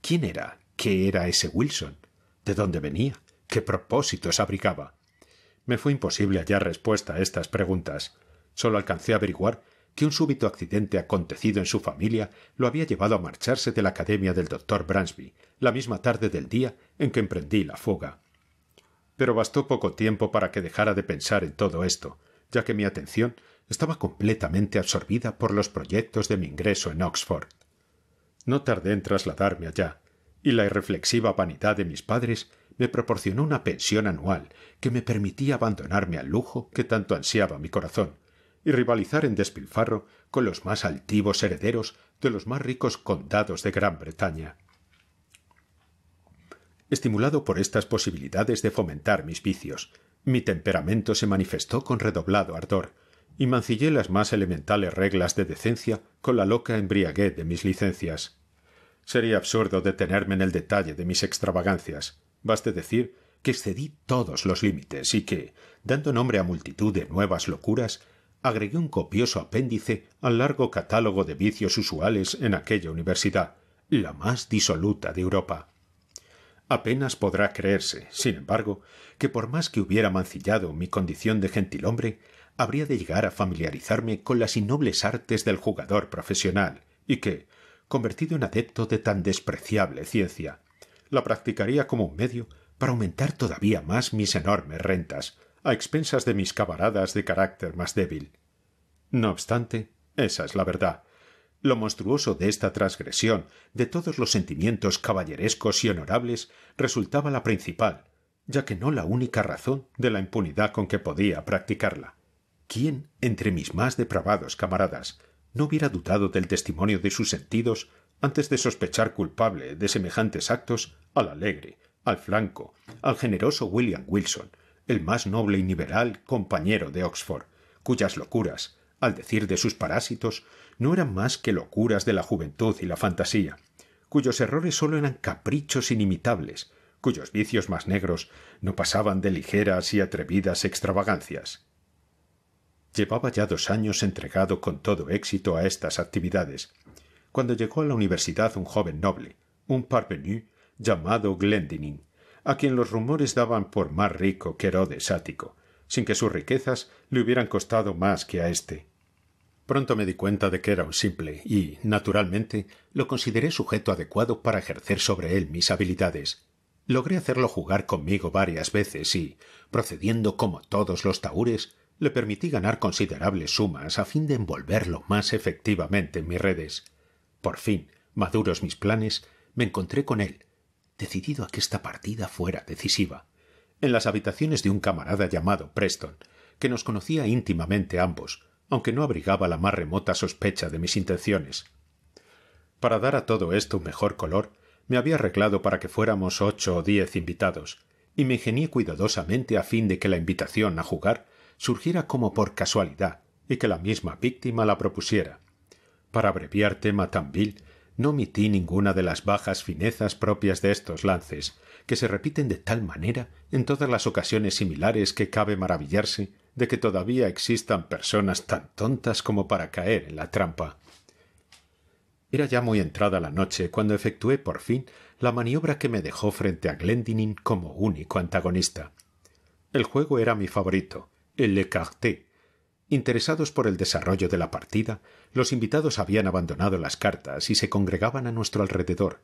¿Quién era? ¿Qué era ese Wilson? ¿De dónde venía? ¿Qué propósitos abrigaba? Me fue imposible hallar respuesta a estas preguntas. Solo alcancé a averiguar que un súbito accidente acontecido en su familia lo había llevado a marcharse de la academia del doctor Bransby, la misma tarde del día en que emprendí la fuga. Pero bastó poco tiempo para que dejara de pensar en todo esto, ya que mi atención estaba completamente absorbida por los proyectos de mi ingreso en Oxford. No tardé en trasladarme allá, y la irreflexiva vanidad de mis padres me proporcionó una pensión anual que me permitía abandonarme al lujo que tanto ansiaba mi corazón y rivalizar en despilfarro con los más altivos herederos de los más ricos condados de Gran Bretaña. Estimulado por estas posibilidades de fomentar mis vicios, mi temperamento se manifestó con redoblado ardor, y mancillé las más elementales reglas de decencia con la loca embriaguez de mis licencias. Sería absurdo detenerme en el detalle de mis extravagancias. Baste decir que excedí todos los límites y que, dando nombre a multitud de nuevas locuras, agregué un copioso apéndice al largo catálogo de vicios usuales en aquella universidad, la más disoluta de Europa. Apenas podrá creerse, sin embargo, que por más que hubiera mancillado mi condición de gentilhombre, habría de llegar a familiarizarme con las innobles artes del jugador profesional y que, convertido en adepto de tan despreciable ciencia, la practicaría como un medio para aumentar todavía más mis enormes rentas, a expensas de mis camaradas de carácter más débil. No obstante, esa es la verdad. Lo monstruoso de esta transgresión de todos los sentimientos caballerescos y honorables resultaba la principal, ya que no la única razón de la impunidad con que podía practicarla. ¿Quién, entre mis más depravados camaradas, no hubiera dudado del testimonio de sus sentidos antes de sospechar culpable de semejantes actos al alegre, al franco, al generoso William Wilson, el más noble y liberal compañero de Oxford, cuyas locuras, al decir de sus parásitos, no eran más que locuras de la juventud y la fantasía, cuyos errores sólo eran caprichos inimitables, cuyos vicios más negros no pasaban de ligeras y atrevidas extravagancias? Llevaba ya 2 años entregado con todo éxito a estas actividades, cuando llegó a la universidad un joven noble, un parvenu llamado Glendinning, a quien los rumores daban por más rico que Herodes Ático, sin que sus riquezas le hubieran costado más que a éste. Pronto me di cuenta de que era un simple y, naturalmente, lo consideré sujeto adecuado para ejercer sobre él mis habilidades. Logré hacerlo jugar conmigo varias veces y, procediendo como todos los tahúres, le permití ganar considerables sumas a fin de envolverlo más efectivamente en mis redes. Por fin, maduros mis planes, me encontré con él, decidido a que esta partida fuera decisiva, en las habitaciones de un camarada llamado Preston, que nos conocía íntimamente ambos, aunque no abrigaba la más remota sospecha de mis intenciones. Para dar a todo esto un mejor color, me había arreglado para que fuéramos 8 o 10 invitados, y me ingenié cuidadosamente a fin de que la invitación a jugar surgiera como por casualidad y que la misma víctima la propusiera. Para abreviar tema tan vil, no omití ninguna de las bajas finezas propias de estos lances, que se repiten de tal manera en todas las ocasiones similares que cabe maravillarse de que todavía existan personas tan tontas como para caer en la trampa. Era ya muy entrada la noche cuando efectué por fin la maniobra que me dejó frente a Glendinning como único antagonista. El juego era mi favorito, el écarté. Interesados por el desarrollo de la partida, los invitados habían abandonado las cartas y se congregaban a nuestro alrededor.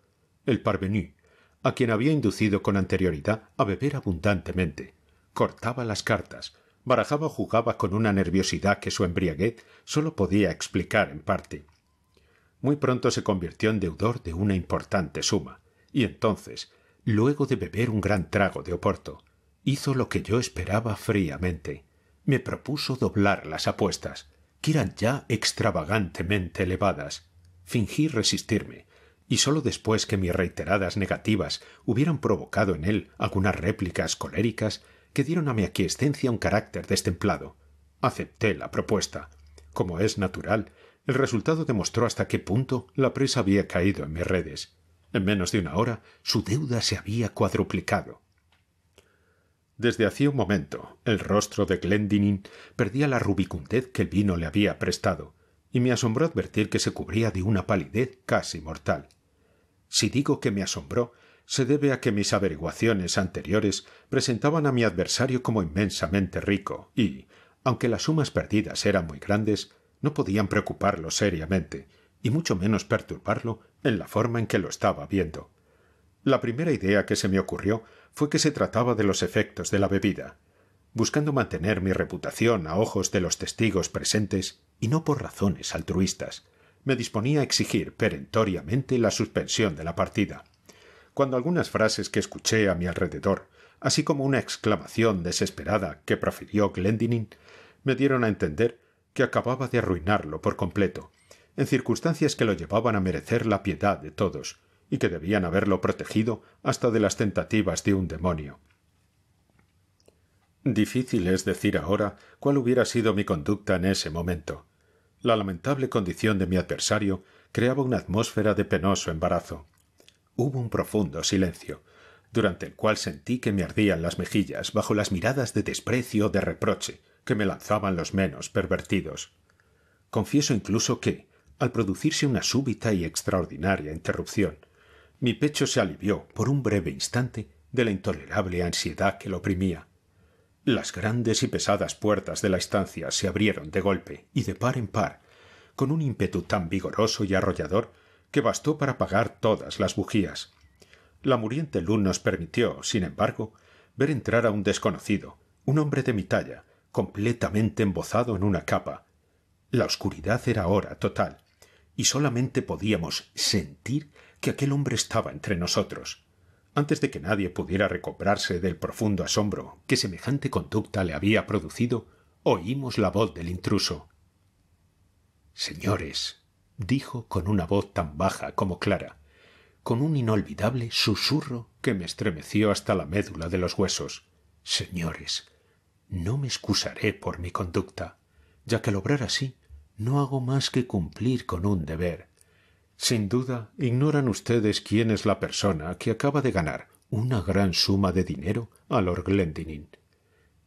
El parvenu, a quien había inducido con anterioridad a beber abundantemente, cortaba las cartas, Barajaba o jugaba con una nerviosidad que su embriaguez sólo podía explicar en parte. Muy pronto se convirtió en deudor de una importante suma, y entonces, luego de beber un gran trago de oporto, hizo lo que yo esperaba fríamente. Me propuso doblar las apuestas, que eran ya extravagantemente elevadas. Fingí resistirme, y sólo después que mis reiteradas negativas hubieran provocado en él algunas réplicas coléricas que dieron a mi aquiescencia un carácter destemplado, acepté la propuesta. Como es natural, el resultado demostró hasta qué punto la presa había caído en mis redes. En menos de una hora su deuda se había cuadruplicado. Desde hacía un momento el rostro de Glendinning perdía la rubicundez que el vino le había prestado, y me asombró advertir que se cubría de una palidez casi mortal. Si digo que me asombró, se debe a que mis averiguaciones anteriores presentaban a mi adversario como inmensamente rico y, aunque las sumas perdidas eran muy grandes, no podían preocuparlo seriamente, y mucho menos perturbarlo en la forma en que lo estaba viendo. La primera idea que se me ocurrió fue que se trataba de los efectos de la bebida. Buscando mantener mi reputación a ojos de los testigos presentes, y no por razones altruistas, me disponía a exigir perentoriamente la suspensión de la partida. Cuando algunas frases que escuché a mi alrededor, así como una exclamación desesperada que profirió Glendinning, me dieron a entender que acababa de arruinarlo por completo, en circunstancias que lo llevaban a merecer la piedad de todos, y que debían haberlo protegido hasta de las tentativas de un demonio. Difícil es decir ahora cuál hubiera sido mi conducta en ese momento. La lamentable condición de mi adversario creaba una atmósfera de penoso embarazo. Hubo un profundo silencio, durante el cual sentí que me ardían las mejillas bajo las miradas de desprecio o de reproche que me lanzaban los menos pervertidos. Confieso incluso que, al producirse una súbita y extraordinaria interrupción, mi pecho se alivió por un breve instante de la intolerable ansiedad que lo oprimía. Las grandes y pesadas puertas de la estancia se abrieron de golpe y de par en par, con un ímpetu tan vigoroso y arrollador que bastó para apagar todas las bujías. La muriente luz nos permitió, sin embargo, ver entrar a un desconocido, un hombre de mi talla, completamente embozado en una capa. La oscuridad era ahora total, y solamente podíamos sentir que aquel hombre estaba entre nosotros. Antes de que nadie pudiera recobrarse del profundo asombro que semejante conducta le había producido, oímos la voz del intruso. «Señores», dijo con una voz tan baja como clara, con un inolvidable susurro que me estremeció hasta la médula de los huesos. «Señores, no me excusaré por mi conducta, ya que al obrar así no hago más que cumplir con un deber. Sin duda, ignoran ustedes quién es la persona que acaba de ganar una gran suma de dinero a Lord Glendinning.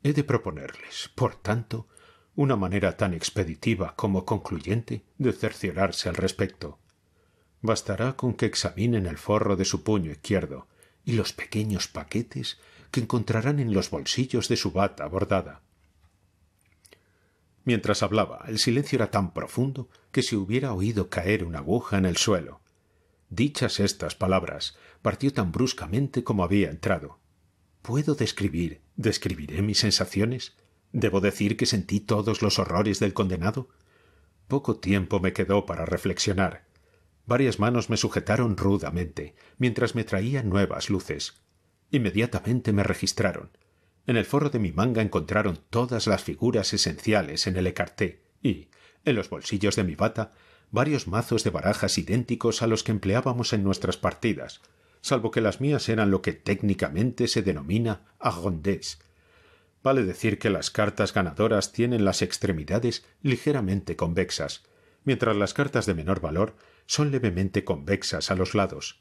He de proponerles, por tanto, una manera tan expeditiva como concluyente de cerciorarse al respecto. Bastará con que examinen el forro de su puño izquierdo y los pequeños paquetes que encontrarán en los bolsillos de su bata bordada». Mientras hablaba, el silencio era tan profundo que se hubiera oído caer una aguja en el suelo. Dichas estas palabras, partió tan bruscamente como había entrado. ¿Puedo describiré mis sensaciones? ¿Debo decir que sentí todos los horrores del condenado? Poco tiempo me quedó para reflexionar. Varias manos me sujetaron rudamente, mientras me traían nuevas luces. Inmediatamente me registraron. En el forro de mi manga encontraron todas las figuras esenciales en el écarté y, en los bolsillos de mi bata, varios mazos de barajas idénticos a los que empleábamos en nuestras partidas, salvo que las mías eran lo que técnicamente se denomina arrondés. Vale decir que las cartas ganadoras tienen las extremidades ligeramente convexas, mientras las cartas de menor valor son levemente convexas a los lados.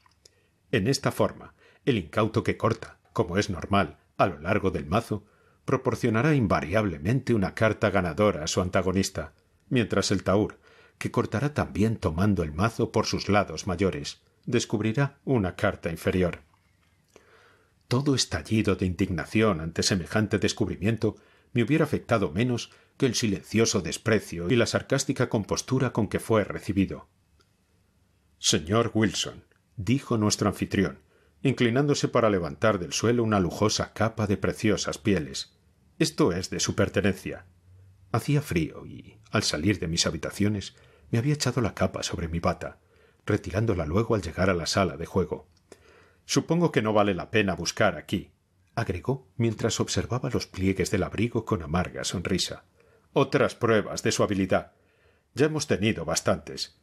En esta forma, el incauto que corta, como es normal, a lo largo del mazo, proporcionará invariablemente una carta ganadora a su antagonista, mientras el taur, que cortará también tomando el mazo por sus lados mayores, descubrirá una carta inferior. Todo estallido de indignación ante semejante descubrimiento me hubiera afectado menos que el silencioso desprecio y la sarcástica compostura con que fue recibido. «Señor Wilson», dijo nuestro anfitrión, inclinándose para levantar del suelo una lujosa capa de preciosas pieles, Esto es de su pertenencia. Hacía frío y, al salir de mis habitaciones, me había echado la capa sobre mi bata, retirándola luego al llegar a la sala de juego. «Supongo que no vale la pena buscar aquí», agregó mientras observaba los pliegues del abrigo con amarga sonrisa. «Otras pruebas de su habilidad. Ya hemos tenido bastantes.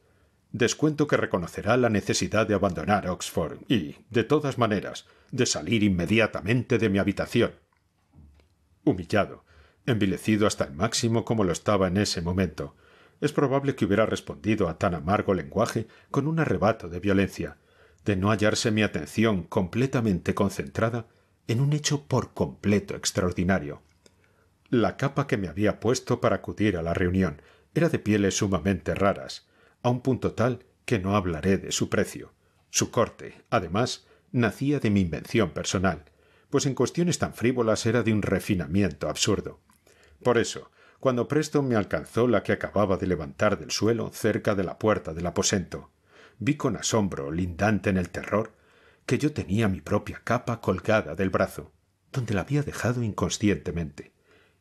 Descuento que reconocerá la necesidad de abandonar Oxford y, de todas maneras, de salir inmediatamente de mi habitación». Humillado, envilecido hasta el máximo como lo estaba en ese momento, es probable que hubiera respondido a tan amargo lenguaje con un arrebato de violencia, de no hallarse mi atención completamente concentrada en un hecho por completo extraordinario. La capa que me había puesto para acudir a la reunión era de pieles sumamente raras, a un punto tal que no hablaré de su precio. Su corte, además, nacía de mi invención personal, pues en cuestiones tan frívolas era de un refinamiento absurdo. Por eso, cuando Preston me alcanzó la que acababa de levantar del suelo cerca de la puerta del aposento, vi con asombro, lindante en el terror, que yo tenía mi propia capa colgada del brazo, donde la había dejado inconscientemente,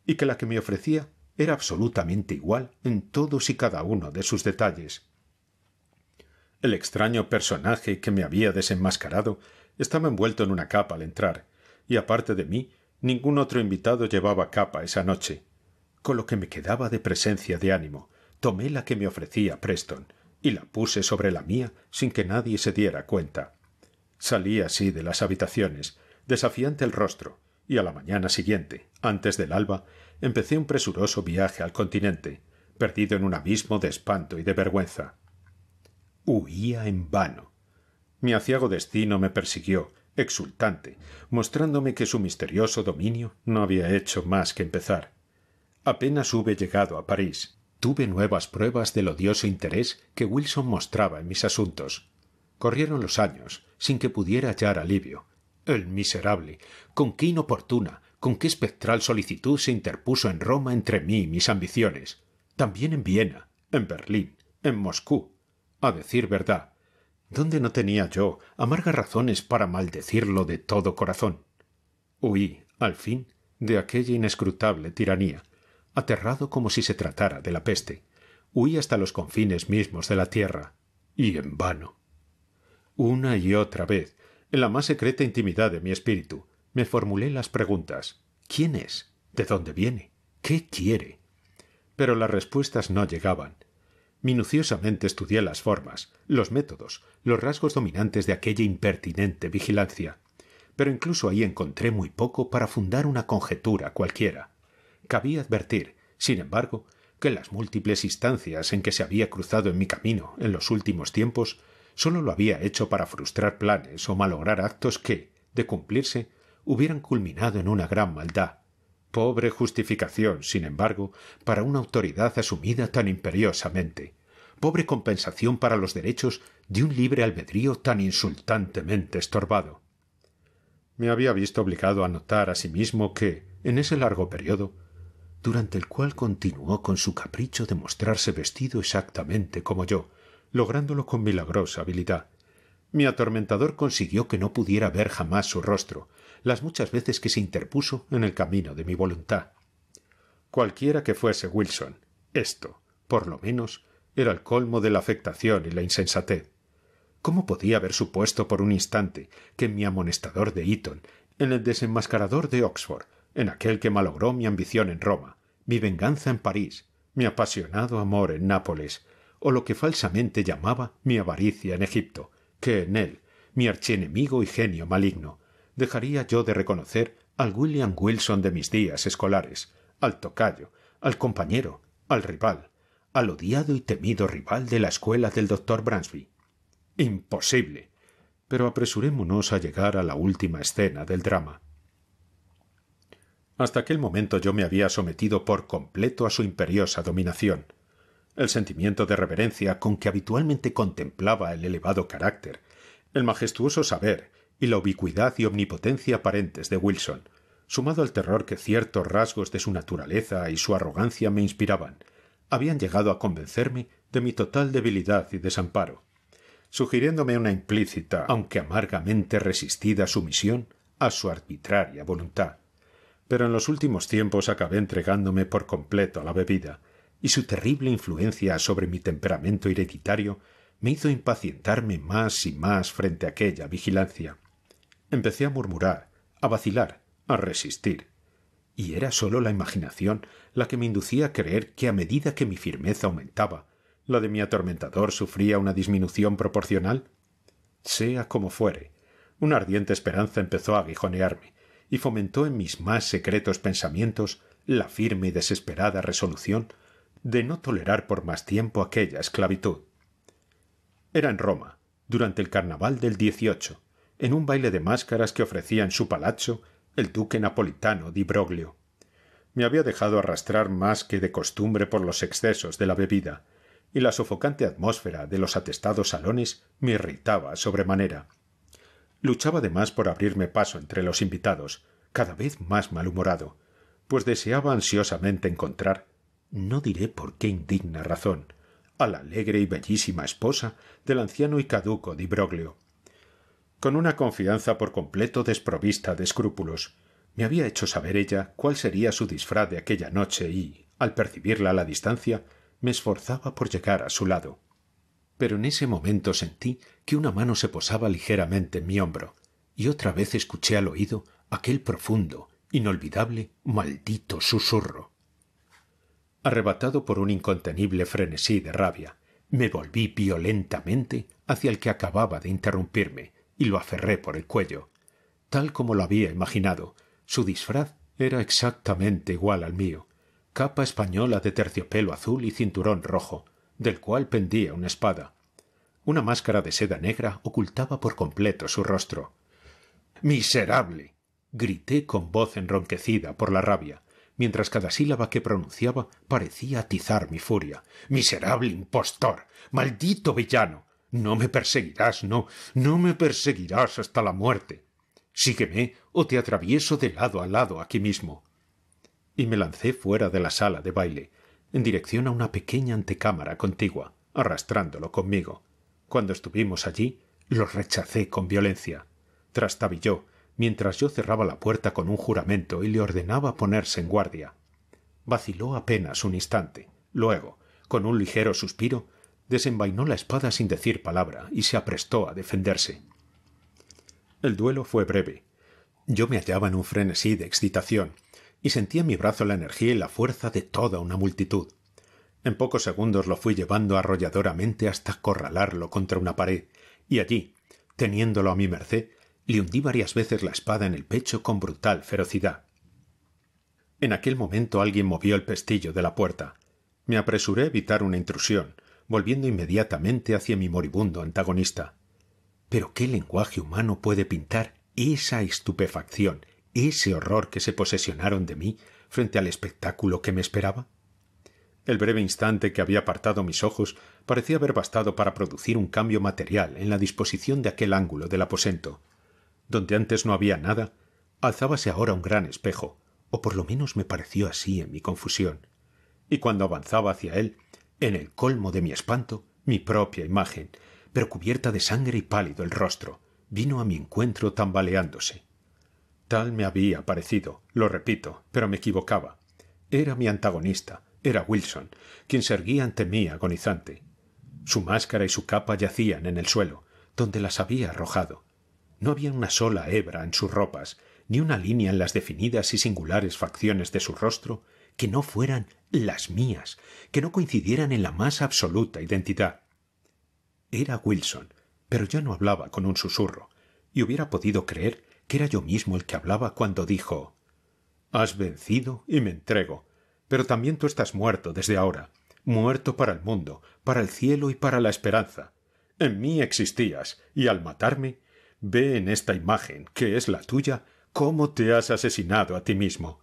y que la que me ofrecía era absolutamente igual en todos y cada uno de sus detalles. El extraño personaje que me había desenmascarado estaba envuelto en una capa al entrar, y aparte de mí, ningún otro invitado llevaba capa esa noche. Con lo que me quedaba de presencia de ánimo, tomé la que me ofrecía Preston y la puse sobre la mía sin que nadie se diera cuenta. Salí así de las habitaciones, desafiante el rostro, y a la mañana siguiente, antes del alba, empecé un presuroso viaje al continente, perdido en un abismo de espanto y de vergüenza. Huía en vano. Mi aciago destino me persiguió, exultante, mostrándome que su misterioso dominio no había hecho más que empezar. Apenas hube llegado a París, tuve nuevas pruebas del odioso interés que Wilson mostraba en mis asuntos. Corrieron los años, sin que pudiera hallar alivio. El miserable, con qué inoportuna, con qué espectral solicitud se interpuso en Roma entre mí y mis ambiciones. También en Viena, en Berlín, en Moscú. A decir verdad, ¿dónde no tenía yo amargas razones para maldecirlo de todo corazón? Huí, al fin, de aquella inescrutable tiranía, aterrado como si se tratara de la peste. Huí hasta los confines mismos de la tierra, y en vano. Una y otra vez, en la más secreta intimidad de mi espíritu, me formulé las preguntas: ¿quién es? ¿De dónde viene? ¿Qué quiere? Pero las respuestas no llegaban. Minuciosamente estudié las formas, los métodos, los rasgos dominantes de aquella impertinente vigilancia, pero incluso ahí encontré muy poco para fundar una conjetura cualquiera. Cabía advertir, sin embargo, que en las múltiples instancias en que se había cruzado en mi camino en los últimos tiempos, sólo lo había hecho para frustrar planes o malograr actos que, de cumplirse, hubieran culminado en una gran maldad. Pobre justificación, sin embargo, para una autoridad asumida tan imperiosamente. Pobre compensación para los derechos de un libre albedrío tan insultantemente estorbado. Me había visto obligado a notar asimismo que, en ese largo periodo, durante el cual continuó con su capricho de mostrarse vestido exactamente como yo, lográndolo con milagrosa habilidad, mi atormentador consiguió que no pudiera ver jamás su rostro, las muchas veces que se interpuso en el camino de mi voluntad. Cualquiera que fuese Wilson, esto, por lo menos, era el colmo de la afectación y la insensatez. ¿Cómo podía haber supuesto por un instante que en mi amonestador de Eton, en el desenmascarador de Oxford, en aquel que malogró mi ambición en Roma, mi venganza en París, mi apasionado amor en Nápoles, o lo que falsamente llamaba mi avaricia en Egipto, que en él, mi archienemigo y genio maligno, dejaría yo de reconocer al William Wilson de mis días escolares, al tocayo, al compañero, al rival, al odiado y temido rival de la escuela del doctor Bransby? ¡Imposible! Pero apresurémonos a llegar a la última escena del drama. Hasta aquel momento yo me había sometido por completo a su imperiosa dominación. El sentimiento de reverencia con que habitualmente contemplaba el elevado carácter, el majestuoso saber y la ubicuidad y omnipotencia aparentes de Wilson, sumado al terror que ciertos rasgos de su naturaleza y su arrogancia me inspiraban, habían llegado a convencerme de mi total debilidad y desamparo, sugiriéndome una implícita, aunque amargamente resistida sumisión a su arbitraria voluntad. pero en los últimos tiempos acabé entregándome por completo a la bebida, y su terrible influencia sobre mi temperamento hereditario me hizo impacientarme más y más frente a aquella vigilancia. Empecé a murmurar, a vacilar, a resistir. Y era sólo la imaginación la que me inducía a creer que a medida que mi firmeza aumentaba, la de mi atormentador sufría una disminución proporcional. Sea como fuere, una ardiente esperanza empezó a aguijonearme y fomentó en mis más secretos pensamientos la firme y desesperada resolución de no tolerar por más tiempo aquella esclavitud. Era en Roma, durante el carnaval del 18, en un baile de máscaras que ofrecía en su palazzo el duque napolitano di Broglio. Me había dejado arrastrar más que de costumbre por los excesos de la bebida, y la sofocante atmósfera de los atestados salones me irritaba sobremanera. Luchaba además por abrirme paso entre los invitados, cada vez más malhumorado, pues deseaba ansiosamente encontrar, no diré por qué indigna razón, a la alegre y bellísima esposa del anciano y caduco di Broglio. Con una confianza por completo desprovista de escrúpulos, me había hecho saber ella cuál sería su disfraz de aquella noche y, al percibirla a la distancia, me esforzaba por llegar a su lado. Pero en ese momento sentí que una mano se posaba ligeramente en mi hombro, y otra vez escuché al oído aquel profundo, inolvidable, maldito susurro. Arrebatado por un incontenible frenesí de rabia, me volví violentamente hacia el que acababa de interrumpirme y lo aferré por el cuello. Tal como lo había imaginado, su disfraz era exactamente igual al mío, capa española de terciopelo azul y cinturón rojo, del cual pendía una espada. Una máscara de seda negra ocultaba por completo su rostro. ¡Miserable! Grité con voz enronquecida por la rabia, mientras cada sílaba que pronunciaba parecía atizar mi furia. ¡Miserable impostor! ¡Maldito villano! No me perseguirás, no me perseguirás hasta la muerte. Sígueme o te atravieso de lado a lado aquí mismo. Y me lancé fuera de la sala de baile, en dirección a una pequeña antecámara contigua, arrastrándolo conmigo. Cuando estuvimos allí, lo rechacé con violencia. Trastabilló, mientras yo cerraba la puerta con un juramento y le ordenaba ponerse en guardia. Vaciló apenas un instante. Luego, con un ligero suspiro, desenvainó la espada sin decir palabra y se aprestó a defenderse. El duelo fue breve. Yo me hallaba en un frenesí de excitación y sentía en mi brazo la energía y la fuerza de toda una multitud. En pocos segundos lo fui llevando arrolladoramente hasta acorralarlo contra una pared, y allí, teniéndolo a mi merced, le hundí varias veces la espada en el pecho con brutal ferocidad. En aquel momento alguien movió el pestillo de la puerta. Me apresuré a evitar una intrusión, volviendo inmediatamente hacia mi moribundo antagonista. Pero ¿qué lenguaje humano puede pintar esa estupefacción, ese horror que se posesionaron de mí frente al espectáculo que me esperaba? El breve instante que había apartado mis ojos parecía haber bastado para producir un cambio material en la disposición de aquel ángulo del aposento. Donde antes no había nada, alzábase ahora un gran espejo, o por lo menos me pareció así en mi confusión. Y cuando avanzaba hacia él, en el colmo de mi espanto, mi propia imagen, pero cubierta de sangre y pálido el rostro, vino a mi encuentro tambaleándose. Tal me había parecido, lo repito, pero me equivocaba. Era mi antagonista, era Wilson, quien se erguía ante mí agonizante. Su máscara y su capa yacían en el suelo, donde las había arrojado. No había una sola hebra en sus ropas, ni una línea en las definidas y singulares facciones de su rostro que no fueran las mías, que no coincidieran en la más absoluta identidad. Era Wilson, pero yo no hablaba con un susurro, y hubiera podido creer que era yo mismo el que hablaba cuando dijo: «Has vencido y me entrego, pero también tú estás muerto desde ahora, muerto para el mundo, para el cielo y para la esperanza. En mí existías, y al matarme, ve en esta imagen, que es la tuya, cómo te has asesinado a ti mismo».